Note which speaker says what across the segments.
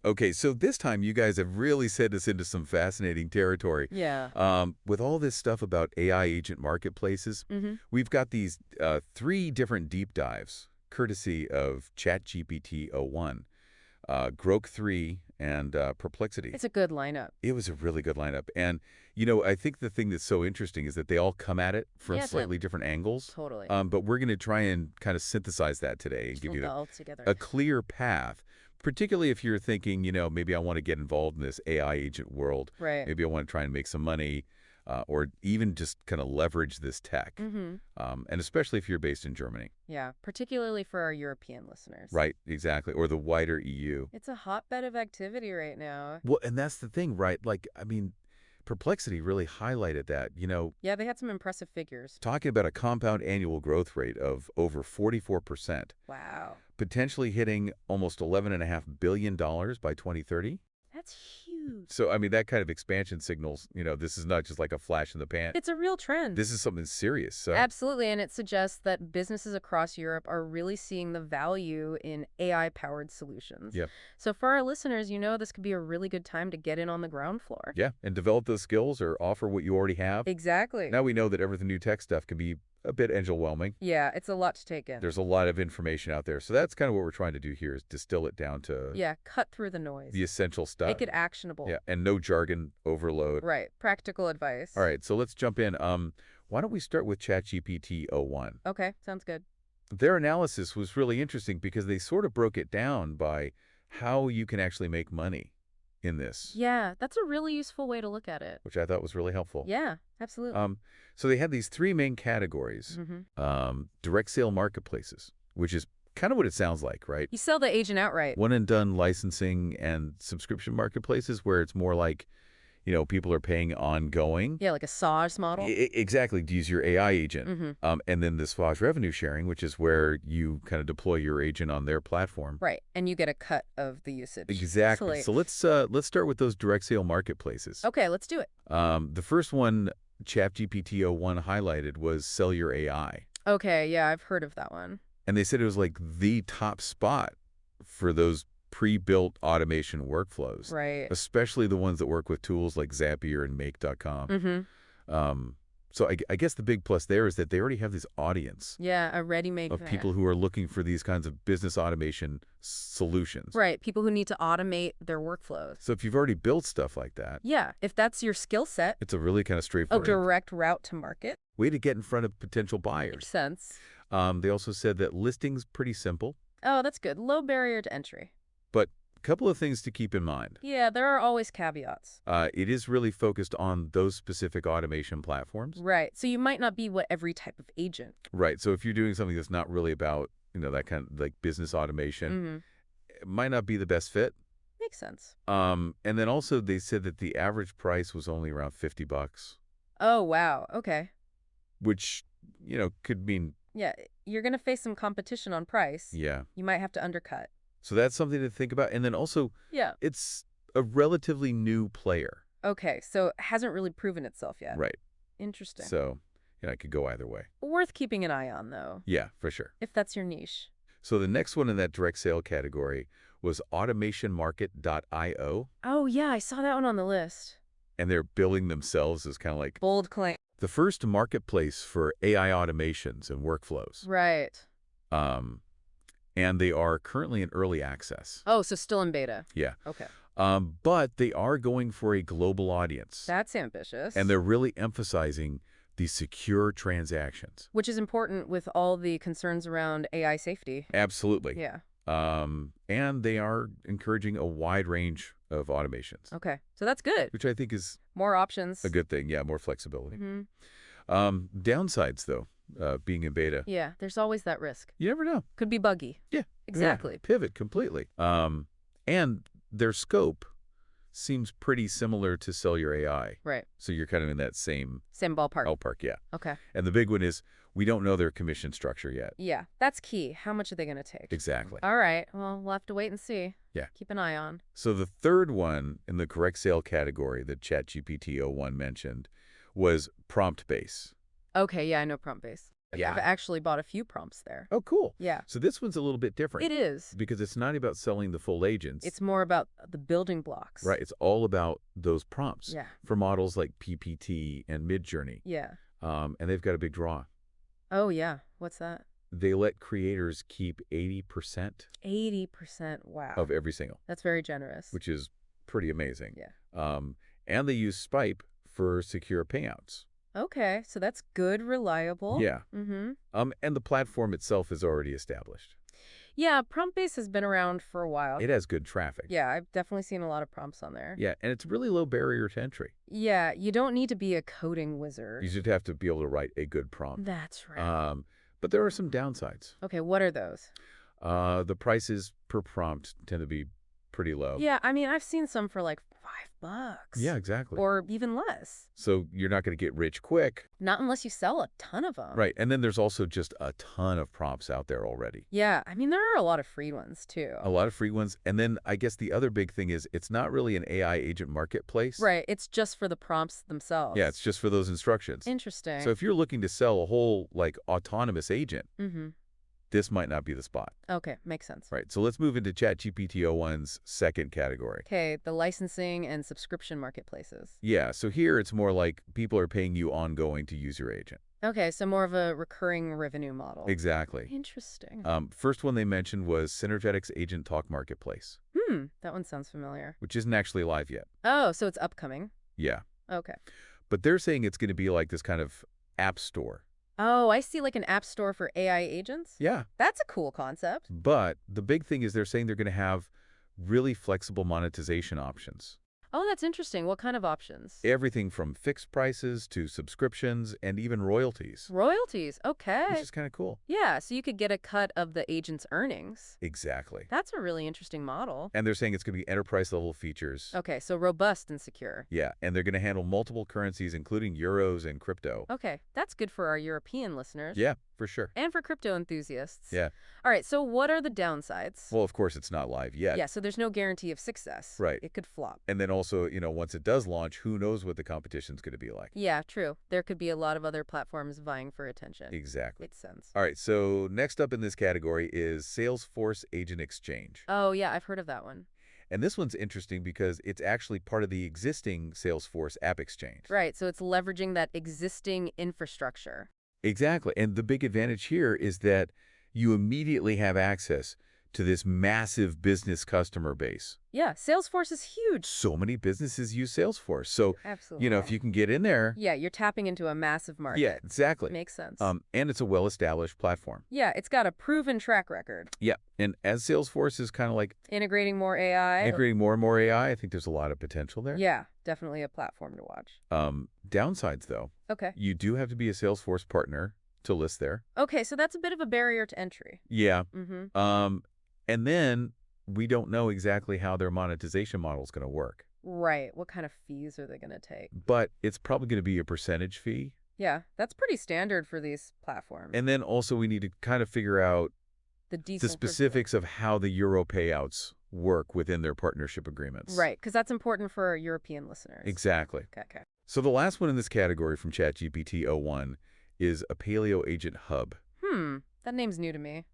Speaker 1: Okay, so this time you guys have really sent us into some fascinating territory.
Speaker 2: Yeah.
Speaker 1: With all this stuff about AI agent marketplaces,
Speaker 2: Mm-hmm.
Speaker 1: we've got these three different deep dives, courtesy of ChatGPT o1, Grok 3, and Perplexity.
Speaker 2: It's a good lineup.
Speaker 1: It was a really good lineup. And, I think the thing that's so interesting is that they all come at it from
Speaker 2: Yeah,
Speaker 1: slightly different angles.
Speaker 2: totally.
Speaker 1: But we're going to try and kind of synthesize that today and
Speaker 2: Just
Speaker 1: give
Speaker 2: link
Speaker 1: you
Speaker 2: it all together.
Speaker 1: a clear path, particularly if you're thinking, maybe I want to get involved in this AI agent world.
Speaker 2: Right.
Speaker 1: Maybe I want to try and make some money or even just kind of leverage this tech.
Speaker 2: Mm-hmm.
Speaker 1: And especially if you're based in Germany.
Speaker 2: Yeah, particularly for our European listeners.
Speaker 1: Right, exactly. Or the wider EU.
Speaker 2: It's a hotbed of activity right now.
Speaker 1: Well, and that's the thing, right? Like, I mean, Perplexity really highlighted that,
Speaker 2: Yeah, they had some impressive figures.
Speaker 1: talking about a compound annual growth rate of over 44%,
Speaker 2: Wow.
Speaker 1: potentially hitting almost $11.5 billion by 2030.
Speaker 2: That's huge.
Speaker 1: So, I mean, that kind of expansion signals, this is not just like a flash in the pan.
Speaker 2: It's a real trend.
Speaker 1: This is something serious. So,
Speaker 2: Absolutely, and it suggests that businesses across Europe are really seeing the value in AI-powered solutions.
Speaker 1: Yep.
Speaker 2: So for our listeners, this could be a really good time to get in on the ground floor.
Speaker 1: yeah, and develop those skills or offer what you already have.
Speaker 2: Exactly.
Speaker 1: Now we know that everything new tech stuff can be a bit overwhelming.
Speaker 2: Yeah, it's a lot to take in.
Speaker 1: There's a lot of information out there. So that's kind of what we're trying to do here is distill it down to
Speaker 2: Yeah, cut through the noise.
Speaker 1: the essential stuff.
Speaker 2: Make it actionable.
Speaker 1: Yeah, and no jargon overload.
Speaker 2: Right, practical advice.
Speaker 1: All right, so let's jump in. Why don't we start with ChatGPT o1?
Speaker 2: Okay, sounds good.
Speaker 1: Their analysis was really interesting because they sort of broke it down by how you can actually make money in this,
Speaker 2: Yeah, that's a really useful way to look at it.
Speaker 1: which I thought was really helpful.
Speaker 2: Yeah, absolutely.
Speaker 1: So they had these three main categories. Direct sale marketplaces, which is kind of what it sounds like, right?
Speaker 2: You sell the agent outright.
Speaker 1: One and done licensing and subscription marketplaces where it's more like, people are paying ongoing.
Speaker 2: Yeah, like a SaaS model.
Speaker 1: Exactly, to use your AI agent. And then the SaaS revenue sharing, which is where you kind of deploy your agent on their platform.
Speaker 2: Right, and you get a cut of the usage.
Speaker 1: Exactly. So let's start with those direct sale marketplaces.
Speaker 2: Okay, let's do it.
Speaker 1: The first one ChatGPT o1 highlighted was Sell Your AI.
Speaker 2: Okay, yeah, I've heard of that one.
Speaker 1: And they said it was like the top spot for those pre-built automation workflows.
Speaker 2: Right.
Speaker 1: Especially the ones that work with tools like Zapier and Make.com. So I guess the big plus there is that they already have this audience
Speaker 2: Yeah, a ready-made
Speaker 1: of people who are looking for these kinds of business automation solutions.
Speaker 2: Right, people who need to automate their workflows.
Speaker 1: So if you've already built stuff like that,
Speaker 2: Yeah, if that's your skill set,
Speaker 1: it's a really kind of
Speaker 2: a
Speaker 1: straightforward
Speaker 2: direct route to market.
Speaker 1: way to get in front of potential
Speaker 2: Makes
Speaker 1: buyers.
Speaker 2: sense.
Speaker 1: They also said that listing's pretty simple,
Speaker 2: Oh, that's good. Low barrier to entry.
Speaker 1: but a couple of things to keep in mind.
Speaker 2: Yeah, there are always caveats.
Speaker 1: It is really focused on those specific automation platforms.
Speaker 2: Right, so you might not be what every type of agent.
Speaker 1: Right. So if you're doing something that's not really about, that kind of like business automation, it might not be the best fit.
Speaker 2: Makes sense.
Speaker 1: And then also they said that the average price was only around $50,
Speaker 2: Oh, wow. Okay.
Speaker 1: which, could mean,
Speaker 2: Yeah, you're going to face some competition on price.
Speaker 1: yeah.
Speaker 2: You might have to undercut.
Speaker 1: So that's something to think about. And then also,
Speaker 2: Yeah.
Speaker 1: it's a relatively new player.
Speaker 2: Okay, so it hasn't really proven itself yet.
Speaker 1: Right.
Speaker 2: Interesting.
Speaker 1: So, it could go either way.
Speaker 2: Worth keeping an eye on, though,
Speaker 1: Yeah, for sure.
Speaker 2: if that's your niche.
Speaker 1: So the next one in that direct sale category was automationmarket.io,
Speaker 2: Oh, yeah, I saw that one on the list.
Speaker 1: and they're billing themselves as kind of like
Speaker 2: Bold claim.
Speaker 1: the first marketplace for AI automations and workflows.
Speaker 2: Right.
Speaker 1: And they are currently in early access.
Speaker 2: Oh, so still in beta.
Speaker 1: Yeah.
Speaker 2: Okay.
Speaker 1: But they are going for a global audience.
Speaker 2: That's ambitious.
Speaker 1: And they're really emphasizing the secure transactions.
Speaker 2: Which is important with all the concerns around AI safety.
Speaker 1: Absolutely.
Speaker 2: Yeah.
Speaker 1: And they are encouraging a wide range of automations.
Speaker 2: Okay. So that's good.
Speaker 1: Which I think is
Speaker 2: More options.
Speaker 1: a good thing. Yeah, more flexibility. Downsides, though, being in beta.
Speaker 2: Yeah, there's always that risk.
Speaker 1: You never know.
Speaker 2: Could be buggy.
Speaker 1: Yeah.
Speaker 2: Exactly.
Speaker 1: Yeah, pivot completely. And their scope seems pretty similar to Sell Your AI.
Speaker 2: Right.
Speaker 1: So you're kind of in that same
Speaker 2: ballpark.
Speaker 1: ballpark, yeah.
Speaker 2: Okay.
Speaker 1: And the big one is we don't know their commission structure yet.
Speaker 2: Yeah, that's key. How much are they going to take?
Speaker 1: Exactly.
Speaker 2: All right. Well, we'll have to wait and see.
Speaker 1: Yeah.
Speaker 2: Keep an eye on.
Speaker 1: So the third one in the correct sale category that ChatGPT o1 mentioned was prompt base.
Speaker 2: Okay, yeah, I know prompt base. I've
Speaker 1: Yeah.
Speaker 2: actually bought a few prompts there.
Speaker 1: Oh, cool.
Speaker 2: Yeah,
Speaker 1: So this one's a little bit
Speaker 2: it
Speaker 1: different
Speaker 2: is.
Speaker 1: because it's not about selling the full agents.
Speaker 2: It's more about the building blocks.
Speaker 1: Right. It's all about those prompts
Speaker 2: Yeah,
Speaker 1: for models like PPT and Midjourney.
Speaker 2: yeah.
Speaker 1: And they've got a big draw.
Speaker 2: Oh, yeah. What's that?
Speaker 1: They let creators keep 80%
Speaker 2: 80%. Wow.
Speaker 1: of every single,
Speaker 2: That's very generous.
Speaker 1: which is pretty amazing.
Speaker 2: Yeah.
Speaker 1: And they use Spipe for secure payouts.
Speaker 2: Okay, so that's good, reliable.
Speaker 1: Yeah.
Speaker 2: Mm-hmm.
Speaker 1: And the platform itself is already established.
Speaker 2: Yeah, prompt base has been around for a while.
Speaker 1: It has good traffic.
Speaker 2: Yeah, I've definitely seen a lot of prompts on there.
Speaker 1: Yeah, and it's really low barrier to entry.
Speaker 2: Yeah, you don't need to be a coding
Speaker 1: You
Speaker 2: wizard.
Speaker 1: just have to be able to write a good prompt.
Speaker 2: That's right.
Speaker 1: But there are some downsides.
Speaker 2: Okay, what are those?
Speaker 1: The prices per prompt tend to be pretty low.
Speaker 2: Yeah, I mean, I've seen some for like $5.
Speaker 1: Yeah, exactly.
Speaker 2: Or even less.
Speaker 1: So you're not going to get rich quick.
Speaker 2: Not unless you sell a ton of them.
Speaker 1: Right. And then there's also just a ton of prompts out there already.
Speaker 2: Yeah, I mean, there are a lot of free ones too.
Speaker 1: A lot of free ones. And then I guess the other big thing is it's not really an AI agent marketplace.
Speaker 2: Right, it's just for the prompts themselves.
Speaker 1: Yeah, it's just for those instructions.
Speaker 2: Interesting.
Speaker 1: So if you're looking to sell a whole, like, autonomous agent,
Speaker 2: Mm-hmm.
Speaker 1: this might not be the spot.
Speaker 2: Okay, makes sense.
Speaker 1: Right. So let's move into ChatGPT o1's second category.
Speaker 2: Okay, the licensing and subscription marketplaces.
Speaker 1: Yeah, so here it's more like people are paying you ongoing to use your agent.
Speaker 2: Okay, so more of a recurring revenue model.
Speaker 1: Exactly.
Speaker 2: Interesting.
Speaker 1: First one they mentioned was Synergetics Agent Talk Marketplace,
Speaker 2: That one sounds familiar.
Speaker 1: which isn't actually live yet.
Speaker 2: Oh, so it's upcoming.
Speaker 1: Yeah.
Speaker 2: Okay.
Speaker 1: But they're saying it's going to be like this kind of app store.
Speaker 2: Oh, I see, like an app store for AI agents?
Speaker 1: Yeah.
Speaker 2: That's a cool concept.
Speaker 1: But the big thing is they're saying they're going to have really flexible monetization options.
Speaker 2: Oh, that's interesting. What kind of options?
Speaker 1: Everything from fixed prices to subscriptions and even royalties,
Speaker 2: Royalties. Okay.
Speaker 1: which is kind of cool.
Speaker 2: Yeah, so you could get a cut of the agent's earnings.
Speaker 1: Exactly.
Speaker 2: That's a really interesting model.
Speaker 1: And they're saying it's going to be enterprise-level features.
Speaker 2: Okay, so robust and secure.
Speaker 1: Yeah, and they're going to handle multiple currencies, including euros and crypto.
Speaker 2: Okay, that's good for our European listeners.
Speaker 1: Yeah, for sure.
Speaker 2: And for crypto enthusiasts.
Speaker 1: Yeah.
Speaker 2: All right, so what are the downsides?
Speaker 1: Well, of course, it's not live yet.
Speaker 2: Yeah, so there's no guarantee of success.
Speaker 1: Right.
Speaker 2: It could flop.
Speaker 1: And then also, once it does launch, who knows what the competition's going to be like.
Speaker 2: Yeah, true. There could be a lot of other platforms vying for attention.
Speaker 1: Exactly.
Speaker 2: Makes sense.
Speaker 1: All right, so next up in this category is Salesforce Agent Exchange.
Speaker 2: Oh, yeah, I've heard of that one.
Speaker 1: And this one's interesting because it's actually part of the existing Salesforce App Exchange.
Speaker 2: Right, so it's leveraging that existing infrastructure.
Speaker 1: Exactly. And the big advantage here is that you immediately have access to this massive business customer base.
Speaker 2: Yeah, Salesforce is huge.
Speaker 1: So many businesses use Salesforce. So,
Speaker 2: Absolutely.
Speaker 1: if you can get in there.
Speaker 2: Yeah, you're tapping into a massive market.
Speaker 1: Yeah, exactly.
Speaker 2: Makes sense.
Speaker 1: And it's a well-established platform.
Speaker 2: Yeah, it's got a proven track record.
Speaker 1: Yeah. And as Salesforce is kind of like
Speaker 2: Integrating more AI.
Speaker 1: integrating more and more AI, I think there's a lot of potential there.
Speaker 2: Yeah, definitely a platform to watch.
Speaker 1: Downsides, though.
Speaker 2: Okay.
Speaker 1: You do have to be a Salesforce partner to list there.
Speaker 2: Okay, so that's a bit of a barrier to entry.
Speaker 1: Yeah.
Speaker 2: Mm-hmm.
Speaker 1: And then we don't know exactly how their monetization model is going to work.
Speaker 2: Right. What kind of fees are they going to take?
Speaker 1: But it's probably going to be a percentage fee.
Speaker 2: Yeah, that's pretty standard for these platforms.
Speaker 1: And then also we need to kind of figure out the specifics of how the euro payouts work within their partnership agreements.
Speaker 2: Right, because that's important for our European listeners.
Speaker 1: Exactly.
Speaker 2: Okay.
Speaker 1: So the last one in this category from ChatGPT o1 is a Paleo Agent Hub.
Speaker 2: That name's new to me.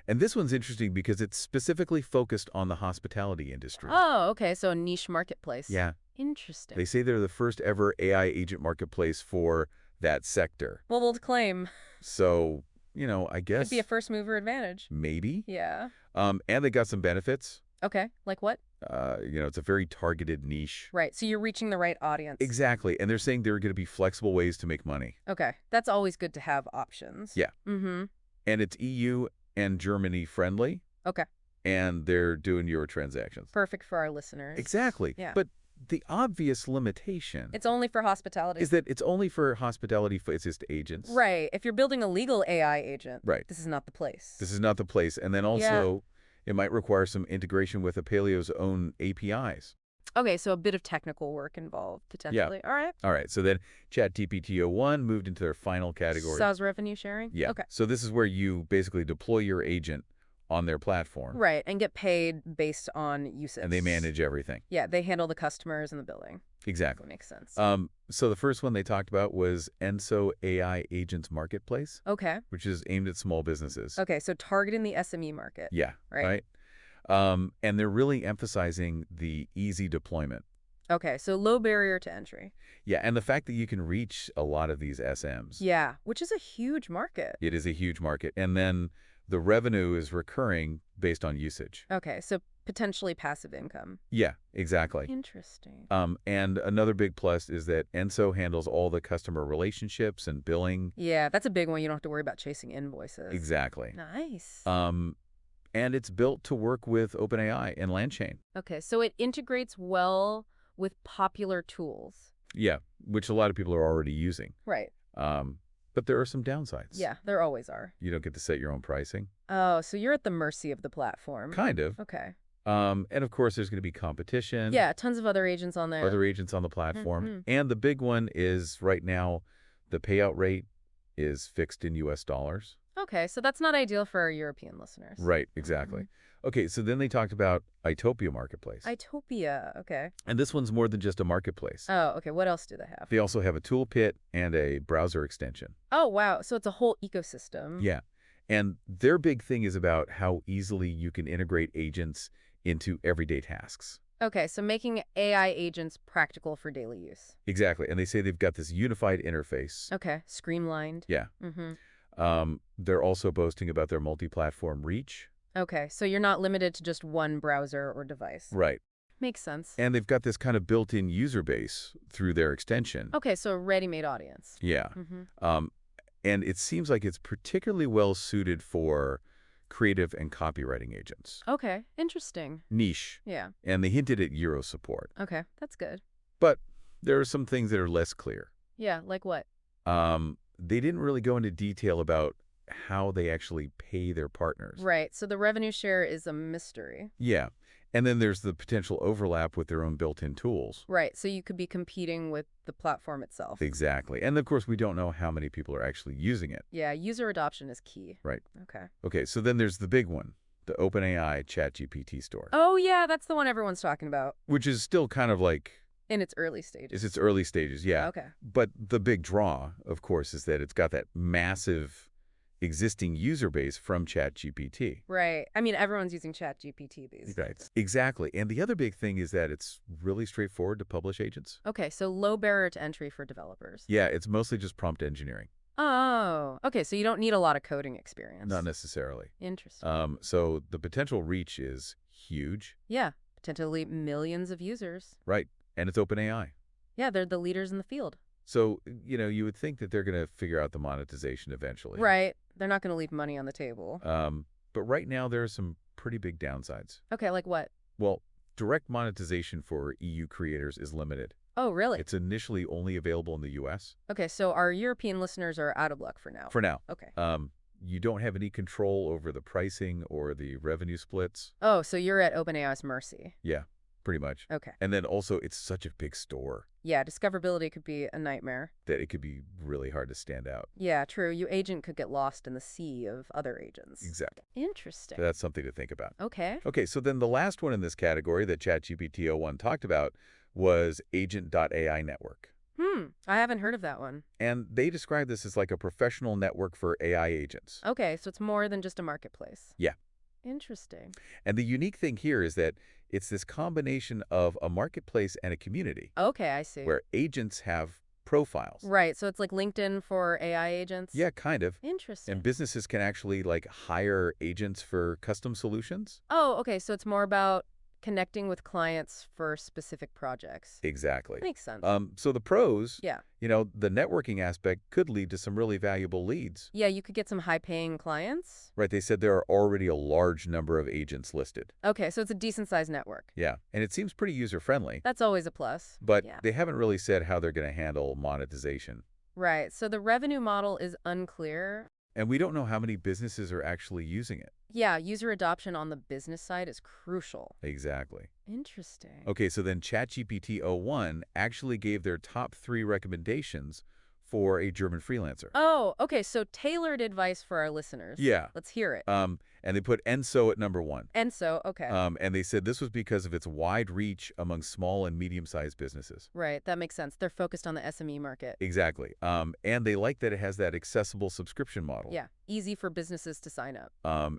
Speaker 1: And this one's interesting because it's specifically focused on the hospitality industry.
Speaker 2: Oh, okay, so a niche marketplace.
Speaker 1: Yeah.
Speaker 2: Interesting.
Speaker 1: They say they're the first ever AI agent marketplace for that sector.
Speaker 2: Bold claim.
Speaker 1: So, I guess.
Speaker 2: Could be a first mover advantage.
Speaker 1: Maybe.
Speaker 2: Yeah.
Speaker 1: And they got some benefits.
Speaker 2: Okay, like what?
Speaker 1: It's a very targeted niche.
Speaker 2: Right, so you're reaching the right audience.
Speaker 1: Exactly. And they're saying there are going to be flexible ways to make money.
Speaker 2: Okay, that's always good to have options.
Speaker 1: Yeah.
Speaker 2: Mm-hmm.
Speaker 1: And it's EU and Germany friendly.
Speaker 2: Okay.
Speaker 1: And they're doing euro transactions.
Speaker 2: Perfect for our listeners.
Speaker 1: Exactly.
Speaker 2: Yeah.
Speaker 1: But the obvious limitation
Speaker 2: It's only for hospitality.
Speaker 1: is that it's only for hospitality-focused agents.
Speaker 2: Right. If you're building a legal AI agent,
Speaker 1: Right.
Speaker 2: this is not the place.
Speaker 1: This is not the place. And then also, it might require some integration with Apaleo's own APIs.
Speaker 2: Okay, so a bit of technical work involved, potentially. All right.
Speaker 1: All right. So then ChatGPT o1 moved into their final category.
Speaker 2: SaaS revenue sharing?
Speaker 1: Yeah.
Speaker 2: Okay.
Speaker 1: So this is where you basically deploy your agent on their platform,
Speaker 2: Right, and get paid based on
Speaker 1: and they
Speaker 2: usage.
Speaker 1: manage everything.
Speaker 2: Yeah, they handle the customers and the billing. That
Speaker 1: Exactly.
Speaker 2: makes sense.
Speaker 1: So the first one they talked about was Enso AI Agents Marketplace,
Speaker 2: Okay.
Speaker 1: which is aimed at small businesses.
Speaker 2: Okay, so targeting the SME market,
Speaker 1: Yeah,
Speaker 2: right?
Speaker 1: right? And they're really emphasizing the easy deployment.
Speaker 2: Okay, so low barrier to entry.
Speaker 1: Yeah, and the fact that you can reach a lot of these SMs.
Speaker 2: Yeah, which is a huge market.
Speaker 1: It is a huge market. And then the revenue is recurring based on usage.
Speaker 2: Okay, so potentially passive income.
Speaker 1: Yeah, exactly.
Speaker 2: Interesting.
Speaker 1: And another big plus is that Enso handles all the customer relationships and billing.
Speaker 2: Yeah, that's a big one. You don't have to worry about chasing invoices.
Speaker 1: Exactly.
Speaker 2: Nice.
Speaker 1: And it's built to work with OpenAI and LangChain.
Speaker 2: Okay, so it integrates well with popular tools.
Speaker 1: Yeah, which a lot of people are already using.
Speaker 2: Right.
Speaker 1: But there are some downsides.
Speaker 2: Yeah, there always are.
Speaker 1: You don't get to set your own pricing.
Speaker 2: Oh, so you're at the mercy of the platform.
Speaker 1: Kind of.
Speaker 2: Okay.
Speaker 1: And of course, there's going to be competition.
Speaker 2: Yeah, tons of other agents on there.
Speaker 1: Other agents on the platform.
Speaker 2: Mhm.
Speaker 1: And the big one is right now, the payout rate is fixed in US dollars.
Speaker 2: Okay, so that's not ideal for our European listeners.
Speaker 1: Right, exactly. Okay, so then they talked about Itopia Marketplace.
Speaker 2: Itopia, okay.
Speaker 1: And this one's more than just a marketplace.
Speaker 2: Oh, okay, what else do they have?
Speaker 1: They also have a toolkit and a browser extension.
Speaker 2: Oh, wow, so it's a whole ecosystem.
Speaker 1: Yeah. And their big thing is about how easily you can integrate agents into everyday tasks.
Speaker 2: Okay, so making AI agents practical for daily use.
Speaker 1: Exactly. And they say they've got this unified interface.
Speaker 2: Okay, streamlined.
Speaker 1: Yeah.
Speaker 2: Mm-hmm.
Speaker 1: They're also boasting about their multi-platform reach.
Speaker 2: Okay, so you're not limited to just one browser or device.
Speaker 1: Right.
Speaker 2: Makes sense.
Speaker 1: And they've got this kind of built-in user base through their extension.
Speaker 2: Okay, so a ready-made audience.
Speaker 1: Yeah.
Speaker 2: Mm-hmm.
Speaker 1: And it seems like it's particularly well suited for creative and copywriting agents.
Speaker 2: Okay, interesting.
Speaker 1: Niche.
Speaker 2: Yeah.
Speaker 1: And they hinted at Euro support.
Speaker 2: Okay, that's good.
Speaker 1: But there are some things that are less clear.
Speaker 2: Yeah, like what?
Speaker 1: They didn't really go into detail about how they actually pay their partners.
Speaker 2: Right, so the revenue share is a mystery.
Speaker 1: Yeah. And then there's the potential overlap with their own built-in tools.
Speaker 2: Right, so you could be competing with the platform itself.
Speaker 1: Exactly. And of course, we don't know how many people are actually using it.
Speaker 2: Yeah, user adoption is key.
Speaker 1: Right.
Speaker 2: Okay.
Speaker 1: Okay, so then there's the big one, the OpenAI ChatGPT store.
Speaker 2: Oh, yeah, that's the one everyone's talking about.
Speaker 1: Which is still kind of like...
Speaker 2: In its early stages.
Speaker 1: It's its early stages, yeah.
Speaker 2: Okay.
Speaker 1: But the big draw, of course, is that it's got that massive existing user base from ChatGPT.
Speaker 2: Right. I mean, everyone's using ChatGPT these
Speaker 1: Right.
Speaker 2: days.
Speaker 1: Exactly. And the other big thing is that it's really straightforward to publish agents.
Speaker 2: Okay, so low barrier to entry for developers.
Speaker 1: Yeah, it's mostly just prompt engineering.
Speaker 2: Oh, okay, so you don't need a lot of coding experience.
Speaker 1: Not necessarily.
Speaker 2: Interesting.
Speaker 1: So the potential reach is huge.
Speaker 2: Yeah, potentially millions of users.
Speaker 1: Right. And it's OpenAI.
Speaker 2: Yeah, they're the leaders in the field.
Speaker 1: So, you would think that they're going to figure out the monetization eventually.
Speaker 2: Right. They're not going to leave money on the table.
Speaker 1: But right now, there are some pretty big downsides.
Speaker 2: Okay, like what?
Speaker 1: Well, direct monetization for EU creators is limited.
Speaker 2: Oh, really?
Speaker 1: It's initially only available in the US.
Speaker 2: Okay, so our European listeners are out of luck for now.
Speaker 1: For now.
Speaker 2: Okay.
Speaker 1: You don't have any control over the pricing or the revenue splits.
Speaker 2: Oh, so you're at OpenAI's mercy.
Speaker 1: Yeah, pretty much.
Speaker 2: Okay.
Speaker 1: And then also, it's such a big store
Speaker 2: Yeah, discoverability could be a nightmare.
Speaker 1: that it could be really hard to stand out.
Speaker 2: Yeah, true. Your agent could get lost in the sea of other agents.
Speaker 1: Exactly.
Speaker 2: Interesting.
Speaker 1: So that's something to think about.
Speaker 2: Okay.
Speaker 1: Okay, so then the last one in this category that ChatGPT 01 talked about was Agent.ai Network.
Speaker 2: I haven't heard of that one.
Speaker 1: And they describe this as like a professional network for AI agents.
Speaker 2: Okay, so it's more than just a marketplace.
Speaker 1: Yeah.
Speaker 2: Interesting.
Speaker 1: And the unique thing here is that it's this combination of a marketplace and a community
Speaker 2: Okay, I see.
Speaker 1: where agents have profiles.
Speaker 2: Right, so it's like LinkedIn for AI agents?
Speaker 1: Yeah, kind of.
Speaker 2: Interesting.
Speaker 1: And businesses can actually like hire agents for custom solutions.
Speaker 2: Oh, okay, so it's more about connecting with clients for specific projects.
Speaker 1: Exactly.
Speaker 2: Makes sense.
Speaker 1: So the pros,
Speaker 2: Yeah.
Speaker 1: the networking aspect could lead to some really valuable leads.
Speaker 2: Yeah, you could get some high-paying clients.
Speaker 1: Right, they said there are already a large number of agents listed.
Speaker 2: Okay, so it's a decent-sized network.
Speaker 1: Yeah, and it seems pretty user-friendly.
Speaker 2: That's always a plus.
Speaker 1: But
Speaker 2: Yeah.
Speaker 1: they haven't really said how they're going to handle monetization.
Speaker 2: Right, so the revenue model is unclear.
Speaker 1: And we don't know how many businesses are actually using it.
Speaker 2: Yeah, user adoption on the business side is crucial.
Speaker 1: Exactly.
Speaker 2: Interesting.
Speaker 1: Okay, so then ChatGPT 01 actually gave their top 3 recommendations for a German freelancer.
Speaker 2: Oh, okay, so tailored advice for our listeners.
Speaker 1: Yeah.
Speaker 2: Let's hear it.
Speaker 1: And they put Enso at number 1.
Speaker 2: Enso, okay.
Speaker 1: And they said this was because of its wide reach among small and medium-sized businesses.
Speaker 2: Right, that makes sense. They're focused on the SME market.
Speaker 1: Exactly. And they like that it has that accessible subscription model.
Speaker 2: Yeah, easy for businesses to sign up.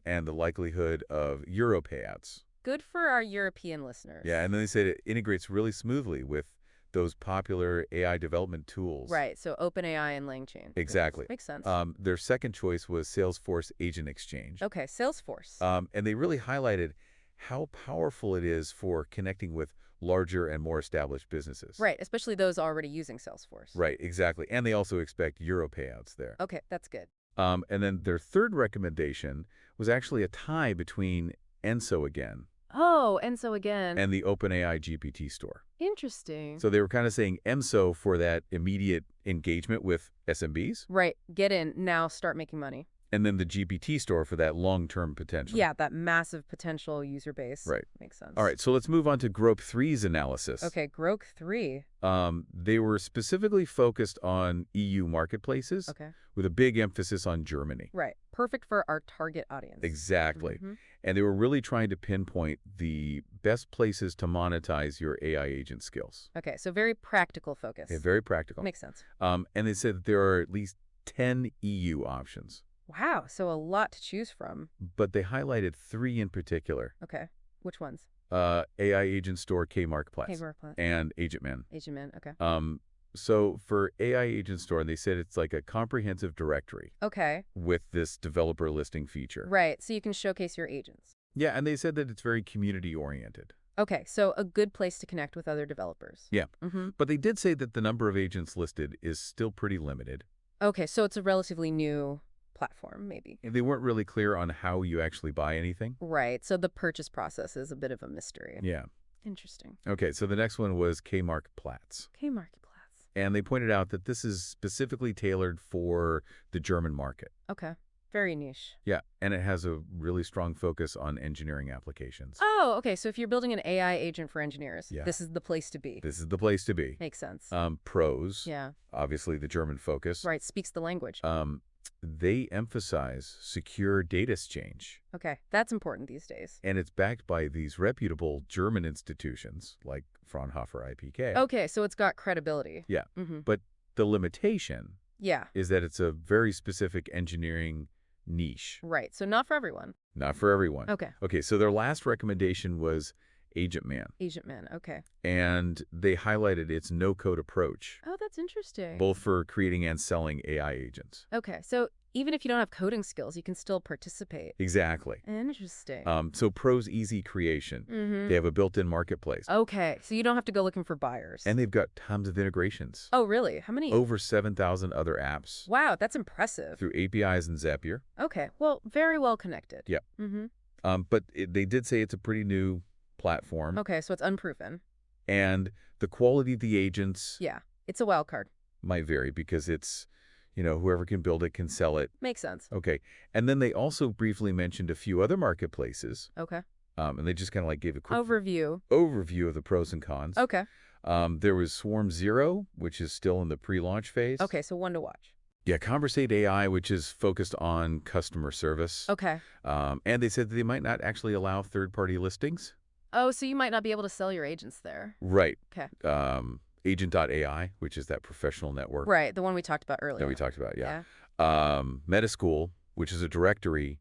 Speaker 1: And the likelihood of euro payouts.
Speaker 2: Good for our European listeners.
Speaker 1: Yeah, and then they said it integrates really smoothly with those popular AI development tools.
Speaker 2: Right, so OpenAI and LangChain.
Speaker 1: Exactly.
Speaker 2: Makes sense.
Speaker 1: Their second choice was Salesforce Agent Exchange.
Speaker 2: Okay, Salesforce.
Speaker 1: And they really highlighted how powerful it is for connecting with larger and more established businesses.
Speaker 2: Right, especially those already using Salesforce.
Speaker 1: Right, exactly. And they also expect euro payouts there.
Speaker 2: Okay, that's good.
Speaker 1: And then their third recommendation was actually a tie between Enso again
Speaker 2: Oh, Enso again.
Speaker 1: and the OpenAI GPT store.
Speaker 2: Interesting.
Speaker 1: So they were kind of saying Enso for that immediate engagement with SMBs,
Speaker 2: Right, get in, now start making money.
Speaker 1: and then the GPT store for that long-term potential.
Speaker 2: Yeah, that massive potential user base.
Speaker 1: Right.
Speaker 2: Makes sense.
Speaker 1: All right, so let's move on to Grok 3's analysis.
Speaker 2: Okay, Grok 3.
Speaker 1: They were specifically focused on EU marketplaces
Speaker 2: Okay.
Speaker 1: with a big emphasis on Germany.
Speaker 2: Right. Perfect for our target audience.
Speaker 1: Exactly.
Speaker 2: Mhm.
Speaker 1: And they were really trying to pinpoint the best places to monetize your AI agent skills.
Speaker 2: Okay, so very practical focus.
Speaker 1: Okay, very practical.
Speaker 2: Makes sense.
Speaker 1: And they said that there are at least 10 EU options,
Speaker 2: Wow, so a lot to choose from.
Speaker 1: but they highlighted 3 in particular.
Speaker 2: Okay. Which ones?
Speaker 1: AI Agent Store, K-Marketplace,
Speaker 2: K-Marketplace.
Speaker 1: and AgentMan.
Speaker 2: Agent Man. Okay.
Speaker 1: So for AI Agent Store, they said it's like a comprehensive directory
Speaker 2: Okay.
Speaker 1: with this developer listing feature.
Speaker 2: Right, so you can showcase your agents.
Speaker 1: Yeah, and they said that it's very community-oriented.
Speaker 2: Okay, so a good place to connect with other developers.
Speaker 1: Yeah.
Speaker 2: Mm-hmm.
Speaker 1: But they did say that the number of agents listed is still pretty limited.
Speaker 2: Okay, so it's a relatively new platform, maybe.
Speaker 1: And they weren't really clear on how you actually buy anything.
Speaker 2: Right, so the purchase process is a bit of a mystery.
Speaker 1: Yeah.
Speaker 2: Interesting.
Speaker 1: Okay, so the next one was K-Marketplace.
Speaker 2: K-Marketplace.
Speaker 1: And they pointed out that this is specifically tailored for the German market.
Speaker 2: Okay, very niche.
Speaker 1: Yeah, and it has a really strong focus on engineering applications.
Speaker 2: Oh, okay, so if you're building an AI agent for engineers,
Speaker 1: Yeah.
Speaker 2: this is the place to be.
Speaker 1: This is the place to be.
Speaker 2: Makes sense.
Speaker 1: Pros,
Speaker 2: Yeah,
Speaker 1: obviously the German focus.
Speaker 2: right, speaks the language.
Speaker 1: They emphasize secure data exchange.
Speaker 2: Okay, that's important these days.
Speaker 1: And it's backed by these reputable German institutions like Fraunhofer IPK.
Speaker 2: Okay, so it's got credibility.
Speaker 1: Yeah,
Speaker 2: Mm-hmm.
Speaker 1: but the limitation
Speaker 2: Yeah,
Speaker 1: is that it's a very specific engineering niche.
Speaker 2: right, so not for everyone.
Speaker 1: Not for everyone.
Speaker 2: Okay,
Speaker 1: Okay, so their last recommendation was AgentMan,
Speaker 2: Agent Man, okay.
Speaker 1: and they highlighted its no-code approach,
Speaker 2: Oh, that's interesting.
Speaker 1: both for creating and selling AI agents.
Speaker 2: Okay, so even if you don't have coding skills, you can still participate.
Speaker 1: Exactly.
Speaker 2: Interesting.
Speaker 1: So pros easy creation.
Speaker 2: Mm-hmm.
Speaker 1: They have a built-in marketplace.
Speaker 2: Okay, so you don't have to go looking for buyers.
Speaker 1: And they've got tons of integrations.
Speaker 2: Oh, really? How many?
Speaker 1: Over 7,000 other apps
Speaker 2: Wow, that's impressive.
Speaker 1: through APIs and Zapier.
Speaker 2: Okay, well, very well connected.
Speaker 1: Yeah.
Speaker 2: Mm-hmm.
Speaker 1: But they did say it's a pretty new platform.
Speaker 2: Okay, so it's unproven.
Speaker 1: And the quality of the agents
Speaker 2: Yeah, it's a wild card.
Speaker 1: might vary because it's, whoever can build it can sell it.
Speaker 2: Makes sense.
Speaker 1: Okay. And then they also briefly mentioned a few other marketplaces.
Speaker 2: Okay.
Speaker 1: And they just kind of like gave a quick
Speaker 2: Overview.
Speaker 1: overview of the pros and cons.
Speaker 2: Okay.
Speaker 1: There was Swarm Zero, which is still in the pre-launch phase.
Speaker 2: Okay, so one to watch.
Speaker 1: Yeah, Conversate AI, which is focused on customer service.
Speaker 2: Okay.
Speaker 1: And they said that they might not actually allow third-party listings.
Speaker 2: Oh, so you might not be able to sell your agents there.
Speaker 1: Right.
Speaker 2: Okay.
Speaker 1: Agent.ai, which is that professional network
Speaker 2: Right, the one we talked about earlier.
Speaker 1: that we talked about, yeah.
Speaker 2: Yeah.
Speaker 1: Metaschool, which is a directory,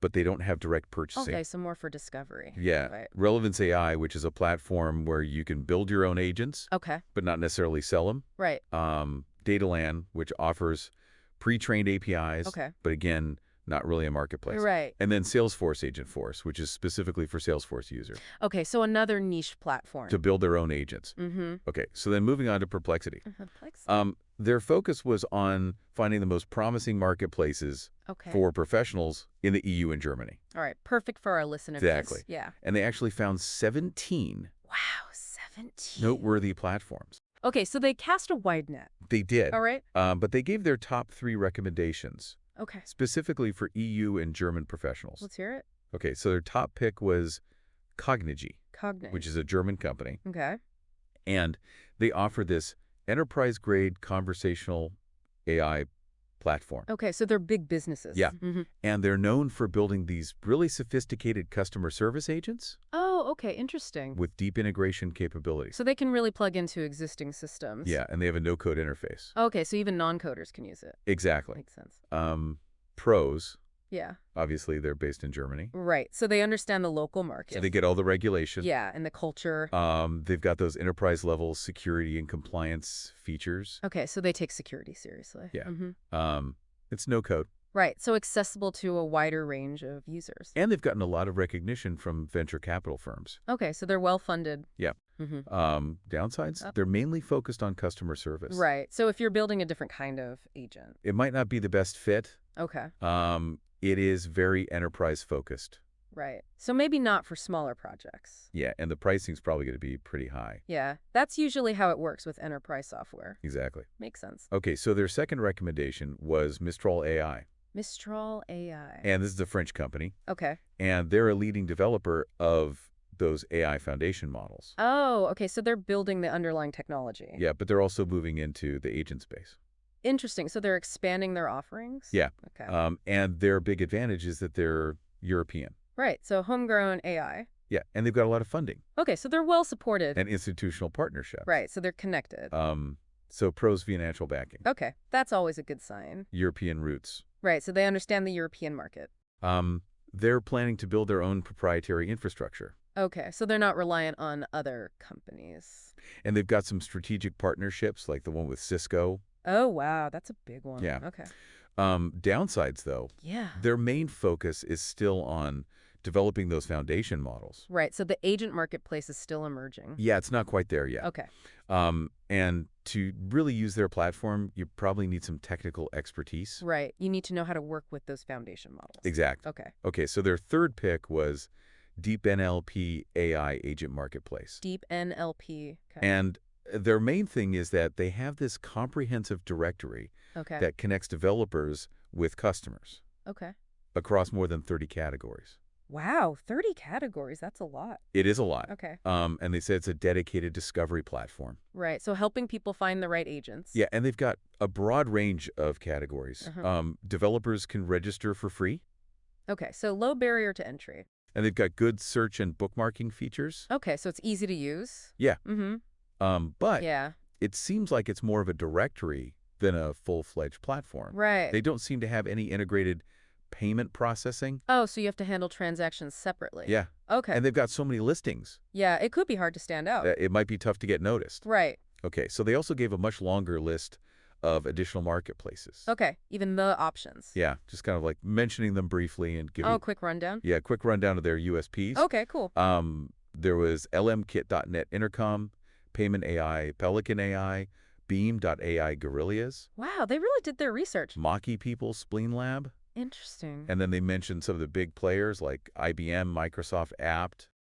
Speaker 1: but they don't have direct purchasing.
Speaker 2: Okay, so more for discovery.
Speaker 1: Yeah.
Speaker 2: Right.
Speaker 1: Relevance AI, which is a platform where you can build your own agents,
Speaker 2: Okay.
Speaker 1: but not necessarily sell them.
Speaker 2: Right.
Speaker 1: Dataland, which offers pre-trained APIs,
Speaker 2: Okay.
Speaker 1: but again, not really a marketplace.
Speaker 2: Right.
Speaker 1: And then Salesforce Agentforce, which is specifically for Salesforce users
Speaker 2: Okay, so another niche platform.
Speaker 1: to build their own agents.
Speaker 2: Mm-hmm.
Speaker 1: Okay, so then moving on to Perplexity.
Speaker 2: Complex.
Speaker 1: Their focus was on finding the most promising marketplaces
Speaker 2: Okay.
Speaker 1: for professionals in the EU and Germany.
Speaker 2: All right, perfect for our listeners.
Speaker 1: Exactly.
Speaker 2: Yeah.
Speaker 1: And they actually found 17
Speaker 2: Wow, 17.
Speaker 1: noteworthy platforms.
Speaker 2: Okay, so they cast a wide net.
Speaker 1: They did.
Speaker 2: All right.
Speaker 1: But they gave their top 3 recommendations,
Speaker 2: Okay.
Speaker 1: specifically for EU and German professionals.
Speaker 2: Let's hear it.
Speaker 1: Okay, so their top pick was Cognigy,
Speaker 2: Cognigy.
Speaker 1: which is a German company.
Speaker 2: Okay.
Speaker 1: And they offer this enterprise-grade conversational AI platform.
Speaker 2: Okay, so they're big businesses.
Speaker 1: Yeah.
Speaker 2: Hmm.
Speaker 1: And they're known for building these really sophisticated customer service agents
Speaker 2: Oh, okay, interesting.
Speaker 1: with deep integration capabilities.
Speaker 2: So they can really plug into existing systems.
Speaker 1: Yeah, and they have a no-code interface.
Speaker 2: Okay, so even non-coders can use it.
Speaker 1: Exactly.
Speaker 2: Makes sense.
Speaker 1: Pros,
Speaker 2: Yeah.
Speaker 1: obviously, they're based in Germany.
Speaker 2: Right. So they understand the local
Speaker 1: So
Speaker 2: market.
Speaker 1: they get all the regulation.
Speaker 2: Yeah, and the culture.
Speaker 1: They've got those enterprise-level security and compliance features.
Speaker 2: Okay, so they take security seriously.
Speaker 1: Yeah.
Speaker 2: Hmm.
Speaker 1: It's no-code.
Speaker 2: Right, so accessible to a wider range of users.
Speaker 1: And they've gotten a lot of recognition from venture capital firms.
Speaker 2: Okay, so they're well-funded.
Speaker 1: Yeah.
Speaker 2: Hmm.
Speaker 1: Downsides? They're mainly focused on customer service.
Speaker 2: Right, so if you're building a different kind of agent.
Speaker 1: It might not be the best fit.
Speaker 2: Okay,
Speaker 1: It is very enterprise-focused.
Speaker 2: right. So maybe not for smaller projects.
Speaker 1: Yeah, and the pricing's probably going to be pretty high.
Speaker 2: Yeah, that's usually how it works with enterprise software.
Speaker 1: Exactly.
Speaker 2: Makes sense.
Speaker 1: Okay, so their second recommendation was Mistral AI.
Speaker 2: Mistral AI.
Speaker 1: And this is a French company.
Speaker 2: Okay.
Speaker 1: And they're a leading developer of those AI foundation models.
Speaker 2: Oh, okay, so they're building the underlying technology.
Speaker 1: Yeah, but they're also moving into the agent space.
Speaker 2: Interesting. So they're expanding their offerings?
Speaker 1: Yeah.
Speaker 2: Okay.
Speaker 1: And their big advantage is that they're European.
Speaker 2: Right, so homegrown AI.
Speaker 1: Yeah, and they've got a lot of funding
Speaker 2: Okay, so they're well supported.
Speaker 1: and institutional partnerships.
Speaker 2: Right, so they're connected.
Speaker 1: So pros financial backing.
Speaker 2: Okay, that's always a good sign.
Speaker 1: European roots.
Speaker 2: Right, so they understand the European market.
Speaker 1: They're planning to build their own proprietary infrastructure.
Speaker 2: Okay, so they're not reliant on other companies.
Speaker 1: And they've got some strategic partnerships, like the one with Cisco.
Speaker 2: Oh, wow, that's a big one.
Speaker 1: Yeah.
Speaker 2: Okay.
Speaker 1: Downsides, though,
Speaker 2: Yeah.
Speaker 1: their main focus is still on developing those foundation models.
Speaker 2: Right, so the agent marketplace is still emerging.
Speaker 1: Yeah, it's not quite there yet.
Speaker 2: Okay.
Speaker 1: And to really use their platform, you probably need some technical expertise.
Speaker 2: Right, you need to know how to work with those foundation models.
Speaker 1: Exactly.
Speaker 2: Okay.
Speaker 1: Okay, so their third pick was Deep NLP AI Agent Marketplace.
Speaker 2: Deep NLP. Okay.
Speaker 1: And their main thing is that they have this comprehensive directory
Speaker 2: Okay.
Speaker 1: that connects developers with customers
Speaker 2: Okay.
Speaker 1: across more than 30 categories.
Speaker 2: Wow, 30 categories. That's a lot.
Speaker 1: It is a lot.
Speaker 2: Okay.
Speaker 1: And they say it's a dedicated discovery platform.
Speaker 2: Right, so helping people find the right agents.
Speaker 1: Yeah, and they've got a broad range of categories. Developers can register for free,
Speaker 2: Okay, so low barrier to entry.
Speaker 1: and they've got good search and bookmarking features.
Speaker 2: Okay, so it's easy to use.
Speaker 1: Yeah.
Speaker 2: Mm-hmm.
Speaker 1: But
Speaker 2: Yeah.
Speaker 1: it seems like it's more of a directory than a full-fledged platform.
Speaker 2: Right.
Speaker 1: They don't seem to have any integrated payment processing.
Speaker 2: Oh, so you have to handle transactions separately.
Speaker 1: Yeah.
Speaker 2: Okay.
Speaker 1: And they've got so many listings.
Speaker 2: Yeah, it could be hard to stand out.
Speaker 1: It might be tough to get noticed.
Speaker 2: Right.
Speaker 1: Okay, so they also gave a much longer list of additional marketplaces.
Speaker 2: Okay, even the options.
Speaker 1: Yeah, just kind of like mentioning them briefly and giving
Speaker 2: Quick rundown?
Speaker 1: yeah, quick rundown of their USPs.
Speaker 2: Okay, cool.
Speaker 1: There was lmkit.net Intercom, Payment AI, Pelican AI, Beam.ai Gorillas,
Speaker 2: Wow, they really did their research.
Speaker 1: Maki People, Spleen Lab,
Speaker 2: Interesting.
Speaker 1: and then they mentioned some of the big players like IBM, Microsoft, Apt,